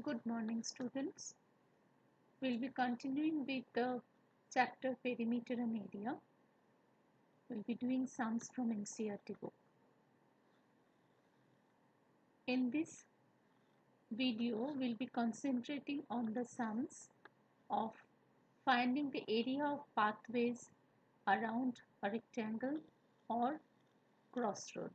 Good morning, students. We'll be continuing with the chapter Perimeter and Area. We'll be doing sums from NCERT book. In this video, we'll be concentrating on the sums of finding the area of pathways around a rectangle or crossroad.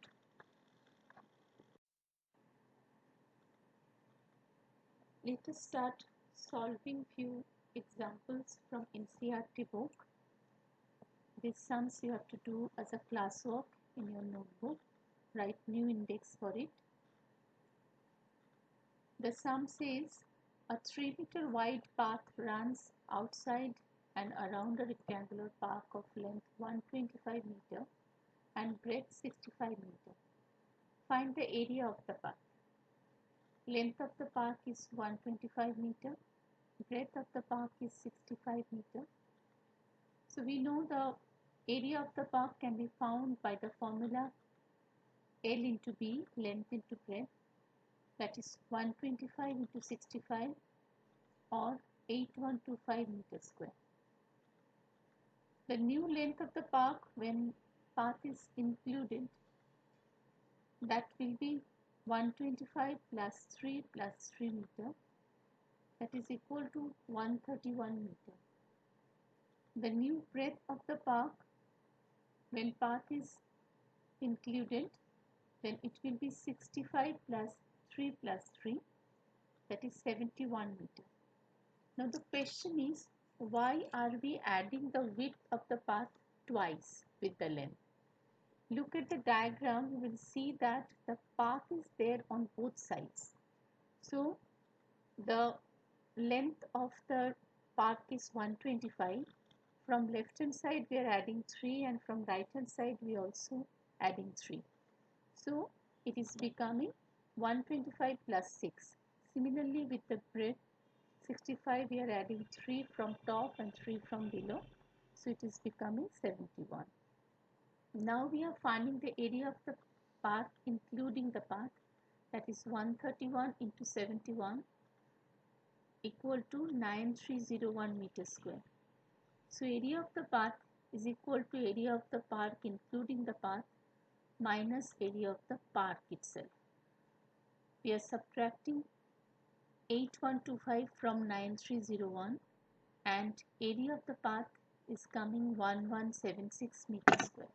Let us start solving few examples from NCERT book. These sums you have to do as a classwork in your notebook. Write new index for it. The sum says a 3-meter wide path runs outside and around a rectangular park of length 125 meter and breadth 65 meter. Find the area of the path. Length of the park is 125 meter. Breadth of the park is 65 meter. So we know the area of the park can be found by the formula L into B, length into breadth, that is 125 into 65 or 8125 meter square. The new length of the park when path is included, that will be 125 plus 3 meter, that is equal to 131 meter. The new breadth of the park when path is included, then it will be 65 plus 3 that is 71 meter. Now the question is, why are we adding the width of the path twice with the length? Look at the diagram, you will see that the path is there on both sides. So the length of the park is 125. From left hand side we are adding 3 and from right hand side we are also adding 3. So it is becoming 125 plus 6. Similarly with the breadth 65 we are adding 3 from top and 3 from below. So it is becoming 71. Now we are finding the area of the path including the path, that is 131 into 71 equal to 9301 meter square. So area of the path is equal to area of the park including the path minus area of the park itself. We are subtracting 8125 from 9301 and area of the path is coming 1176 meter square.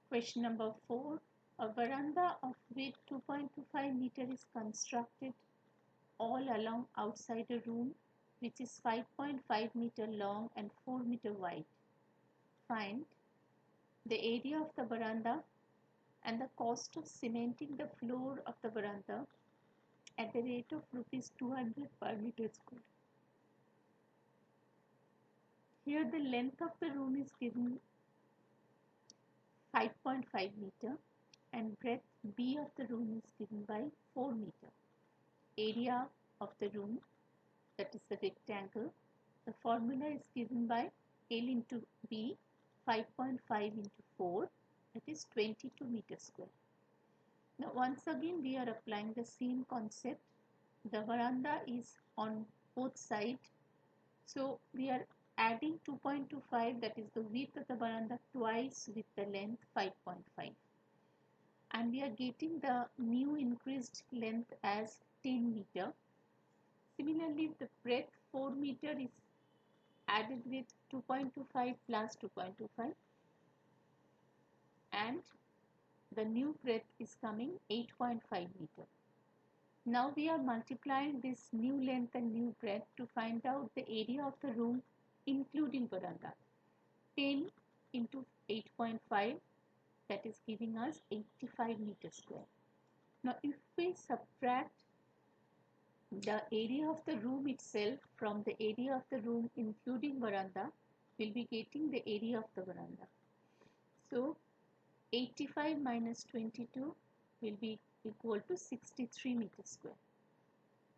Question number 4. A veranda of width 2.25 meter is constructed all along outside a room which is 5.5 meter long and 4 meter wide. Find the area of the veranda and the cost of cementing the floor of the veranda at the rate of rupees 200 per meter square. Here the length of the room is given 5.5 meter and breadth B of the room is given by 4 meter. Area of the room, that is the rectangle, the formula is given by L into B, 5.5 into 4, that is 22 meter square. Now once again we are applying the same concept. The veranda is on both sides, so we are adding 2.25, that is the width of the veranda, twice with the length 5.5, and we are getting the new increased length as 10 meter. Similarly the breadth 4 meter is added with 2.25 plus 2.25 and the new breadth is coming 8.5 meter. Now we are multiplying this new length and new breadth to find out the area of the room including veranda. 10 into 8.5, that is giving us 85 meter square. Now if we subtract the area of the room itself from the area of the room including veranda, we'll be getting the area of the veranda. So 85 minus 22 will be equal to 63 meter square.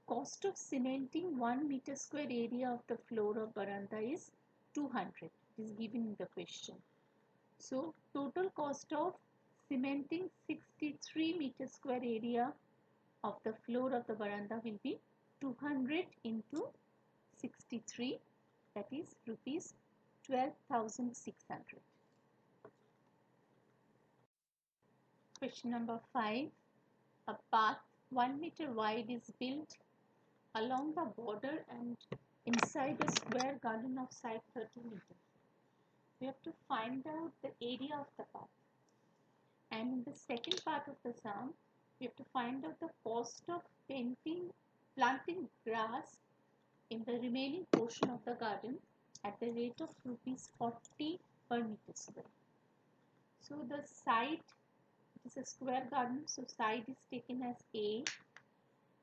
Cost of cementing 1 meter square area of the floor of veranda is 200. It is given in the question. So total cost of cementing 63 meter square area of the floor of the veranda will be 200 into 63, that is rupees 12,600. Question number 5. A path 1 meter wide is built along the border and inside a square garden of side 30 meters. We have to find out the area of the path. And in the second part of the sum, we have to find out the cost of planting grass in the remaining portion of the garden at the rate of rupees 40 per meter square. So the side, it is a square garden, so side is taken as A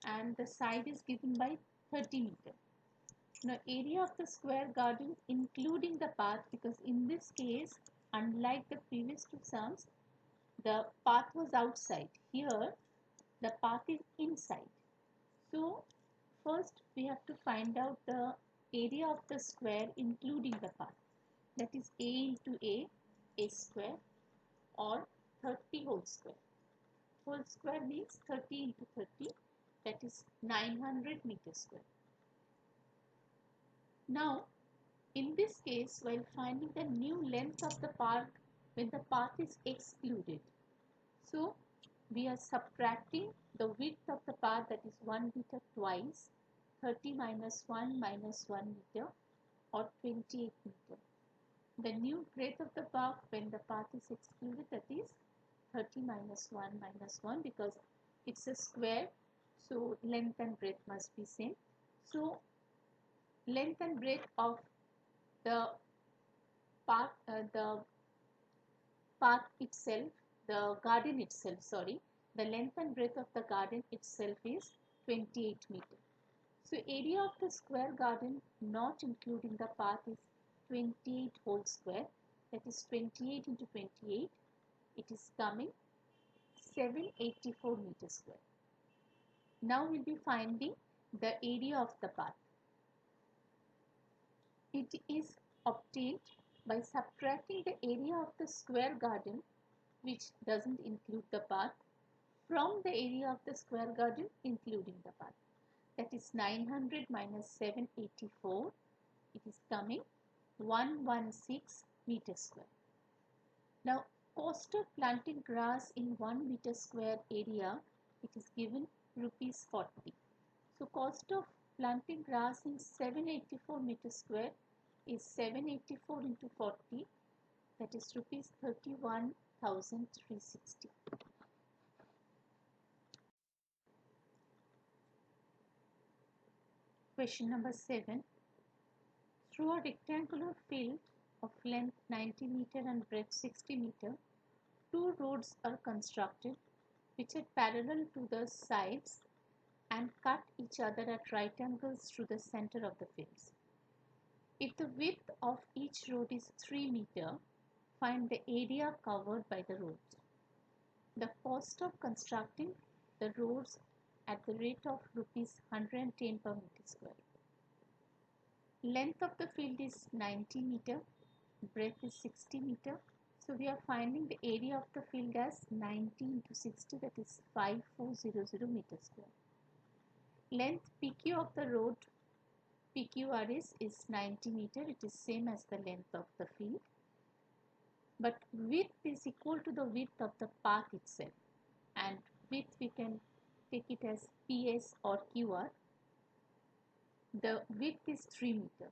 and the side is given by 30 meter. Now area of the square garden including the path, because in this case, unlike the previous two sums, the path was outside. Here the path is inside. So first we have to find out the area of the square including the path. That is A into A square, or 30 whole square. Whole square means 30 into 30, that is 900 meters square. Now in this case, while finding the new length of the path when the path is excluded, so we are subtracting the width of the path, that is 1 meter twice, 30 minus 1 meter, or 28 meter. The new breadth of the path when the path is excluded, that is 30 minus 1, because it's a square, so length and breadth must be same. So length and breadth of the path, the garden itself, the length and breadth of the garden itself is 28 meter. So area of the square garden not including the path is 28 whole square, that is 28 into 28, it is coming 784 meters square. Now we'll be finding the area of the path. It is obtained by subtracting the area of the square garden, which doesn't include the path, from the area of the square garden including the path. That is 900 minus 784, it is coming 116 meters square. Now cost of planting grass in 1 meter square area, it is given rupees 40. So cost of planting grass in 784 meters square is 784 into 40, that is rupees 31,360. Question number 7. Through a rectangular field of length 90 meter and breadth 60 meter, two roads are constructed which are parallel to the sides and cut each other at right angles through the center of the fields. If the width of each road is 3 meter, find the area covered by the roads. The cost of constructing the roads at the rate of rupees 110 per meter square. Length of the field is 90 meter, breadth is 60 meter. So we are finding the area of the field as 90 into 60, that is 5400 meters square. Length PQ of the road PQRS is 90 meter, it is same as the length of the field. But width is equal to the width of the path itself, and width we can take it as PS or QR. The width is 3 meter.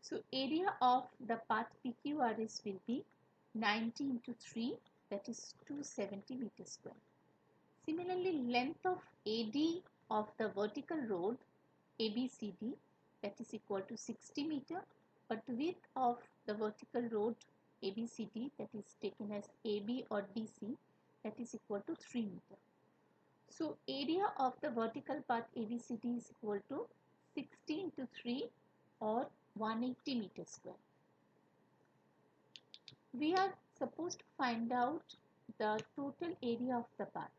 So area of the path PQRS will be 90 into 3, that is 270 meters square. Similarly, length of AD of the vertical road ABCD, that is equal to 60 meter, but width of the vertical road ABCD, that is taken as AB or DC, that is equal to 3 meter. So area of the vertical path ABCD is equal to 60 into 3, or 180 meters square. We are supposed to find out the total area of the path,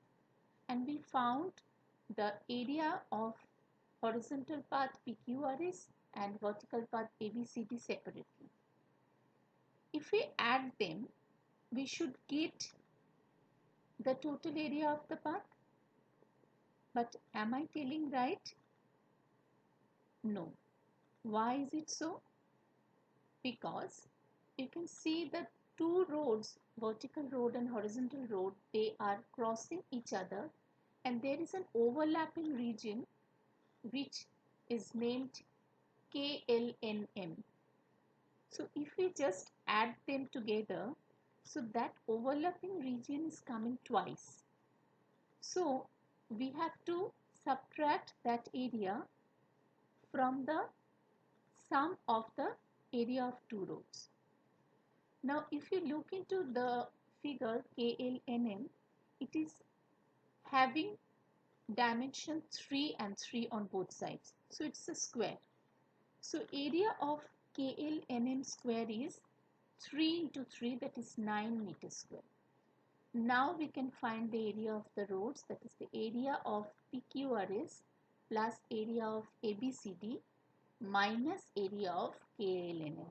and we found the area of horizontal path PQRS and vertical path ABCD separately. If we add them, we should get the total area of the path. But am I telling right? No. Why is it so? Because you can see the two roads, vertical road and horizontal road, they are crossing each other, and there is an overlapping region which is named KLNM. So if we just add them together, so that overlapping region is coming twice. So we have to subtract that area from the sum of the area of two roads. Now if you look into the figure KLNM, it is having dimension 3 and 3 on both sides. So it's a square. So area of KLNM square is 3 into 3, that is 9 meters square. Now we can find the area of the roads, that is the area of PQRS plus area of ABCD minus area of KLNM.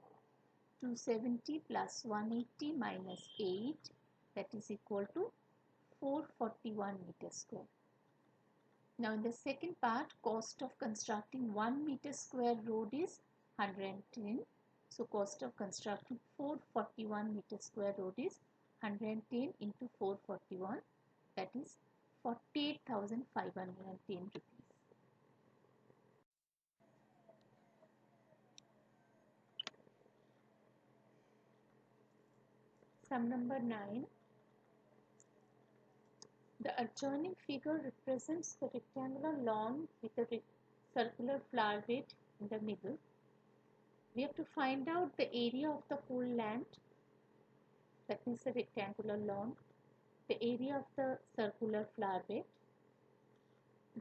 270 plus 180 minus 8, that is equal to 441 meters square. Now in the second part, cost of constructing 1 meter square road is 110. So cost of constructing 441 meter square road is 110 into 441, that is 48,510 rupees. Sum number 9. The adjoining figure represents the rectangular lawn with a circular flower bed in the middle. We have to find out the area of the whole land, that means the rectangular lawn, the area of the circular flower bed,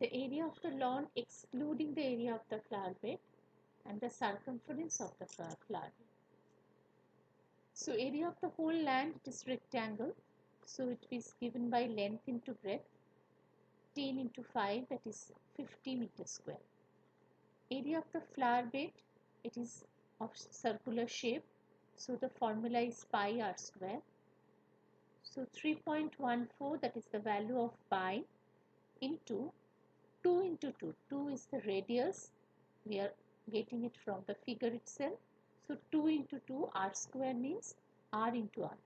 the area of the lawn excluding the area of the flower bed, and the circumference of the flower bed. So area of the whole land, it is rectangle, so it is given by length into breadth, 10 into 5, that is 50 meters square. Area of the flower bed, it is of circular shape, so the formula is pi r square. So 3.14, that is the value of pi, into 2 into 2. 2 is the radius, we are getting it from the figure itself. So 2 into 2, r square means r into r.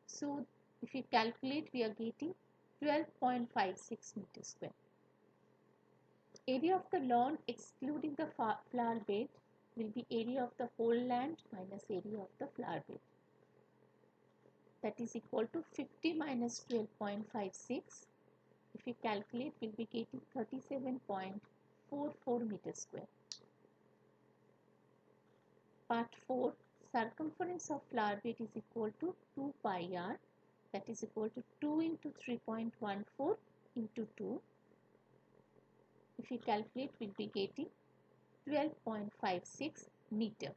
So if you calculate, we are getting 12.56 meters square. Area of the lawn excluding the flower bed will be area of the whole land minus area of the flower bed. That is equal to 50 minus 12.56. If we calculate, we will be getting 37.44 meters square. Part 4. Circumference of flower bed is equal to 2 pi r, that is equal to 2 into 3.14 into 2. If we calculate, we will be getting 12.56 meter.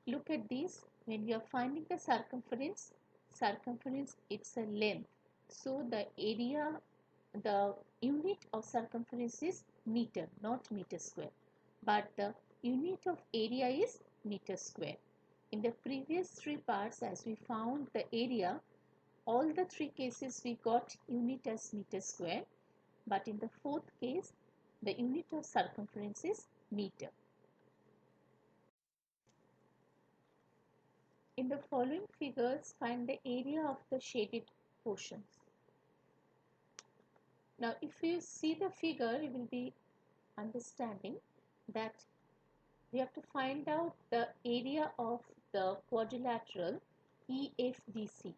Look at this, when we are finding the circumference it's a length. So the area, the unit of circumference is meter, not meter square. But the unit of area is meter square. In the previous 3 parts, as we found the area, all the 3 cases we got unit as meter square. But in the 4th case, the unit of circumference is meter. In the following figures, find the area of the shaded portions. Now, if you see the figure, you will be understanding that we have to find out the area of the quadrilateral EFDC.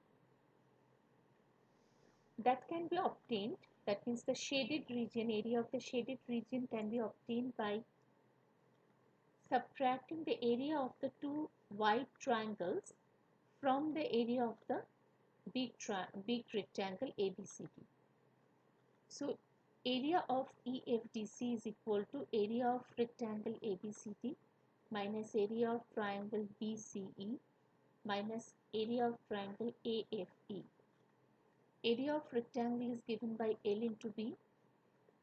That can be obtained, that means the shaded region, area of the shaded region can be obtained by subtracting the area of the two white triangles from the area of the big rectangle ABCD. So area of EFDC is equal to area of rectangle ABCD minus area of triangle BCE minus area of triangle AFE. Area of rectangle is given by L into B,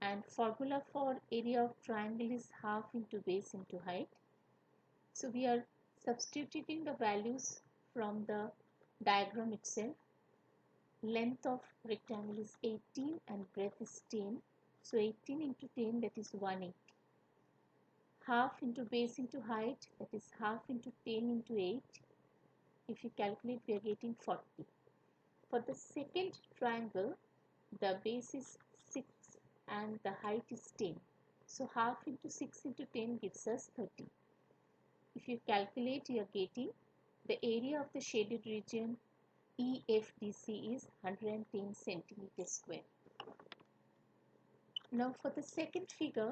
and formula for area of triangle is half into base into height. So we are substituting the values from the diagram itself. length of rectangle is 18 and breadth is 10. So 18 into 10, that is 180. Half into base into height, that is half into 10 into 8. If you calculate, we are getting 40. For the second triangle, the base is 6 and the height is 10. So half into 6 into 10 gives us 30. If you calculate, you are getting the area of the shaded region EFDC is 110 centimeters square. Now for the second figure,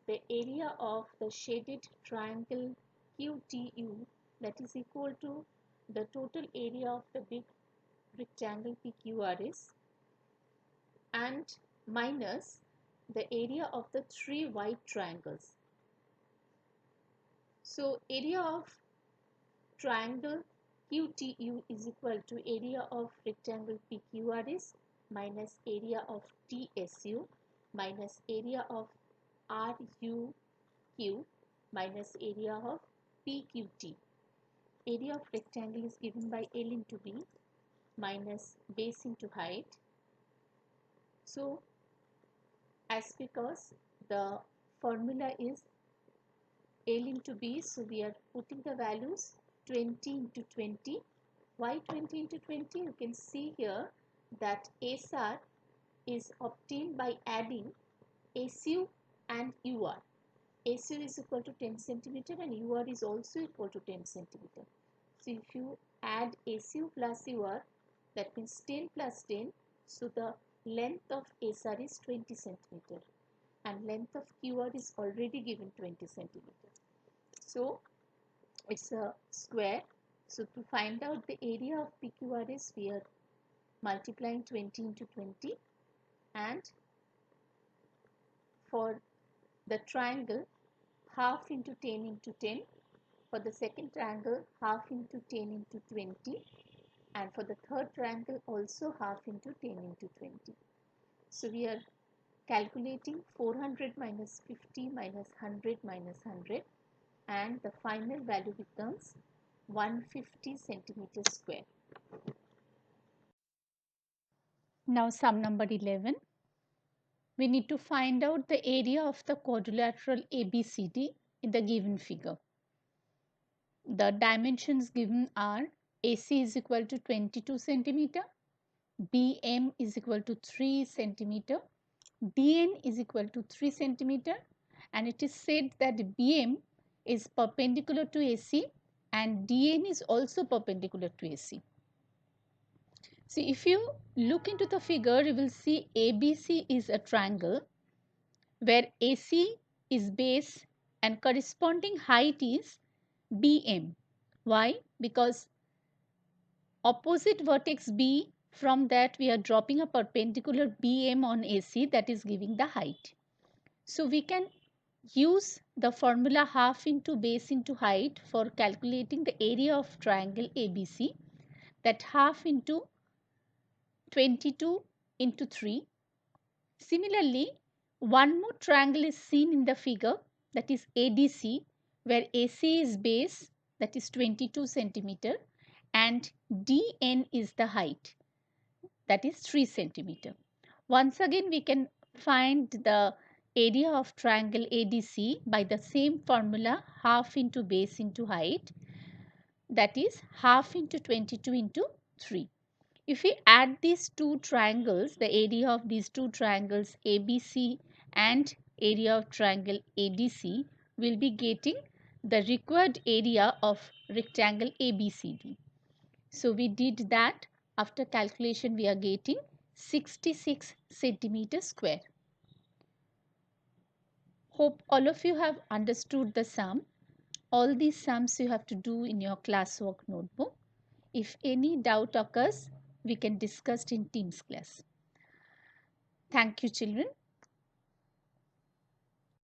the area of the shaded triangle QTU, that is equal to the total area of the big rectangle PQRS and minus the area of the three white triangles. So area of triangle QTU is equal to area of rectangle PQRS minus area of TSU minus area of RUQ minus area of PQT. Area of rectangle is given by L into B minus base into height. So as because the formula is L into B, so we are putting the values 20 into 20. Why 20 into 20? You can see here that SR is obtained by adding SU and UR. SU is equal to 10 centimeter and UR is also equal to 10 centimeter. So if you add SU plus UR, that means 10 plus 10. So the length of SR is 20 centimeter and length of QR is already given 20 centimeter. So it's a square. So to find out the area of PQRS, we are multiplying 20 into 20, and for the triangle, half into 10 into 10. For the second triangle, half into 10 into 20, and for the third triangle also half into 10 into 20. So we are calculating 400 minus 50 minus 100 minus 100, and the final value becomes 150 centimeters square. Now sum number 11. We need to find out the area of the quadrilateral ABCD in the given figure. The dimensions given are AC is equal to 22 centimeter, BM is equal to 3 centimeter, DN is equal to 3 centimeter, and it is said that BM is perpendicular to AC and DN is also perpendicular to AC. So if you look into the figure, you will see ABC is a triangle where AC is base and corresponding height is BM. Why? Because opposite vertex B, from that we are dropping a perpendicular BM on AC, that is giving the height. So we can use the formula half into base into height for calculating the area of triangle ABC, that half into 22 into 3. Similarly, one more triangle is seen in the figure, that is ADC, where AC is base, that is 22 centimeter, and DN is the height, that is 3 centimeter. Once again, we can find the area of triangle ADC by the same formula, half into base into height, that is half into 22 into 3. If we add these two triangles, the area of these two triangles ABC and area of triangle ADC, will be getting the required area of rectangle ABCD. So we did that. After calculation, we are getting 66 centimeters square. Hope all of you have understood the sum. All these sums you have to do in your classwork notebook. If any doubt occurs, we can discuss in Teams class. Thank you, children.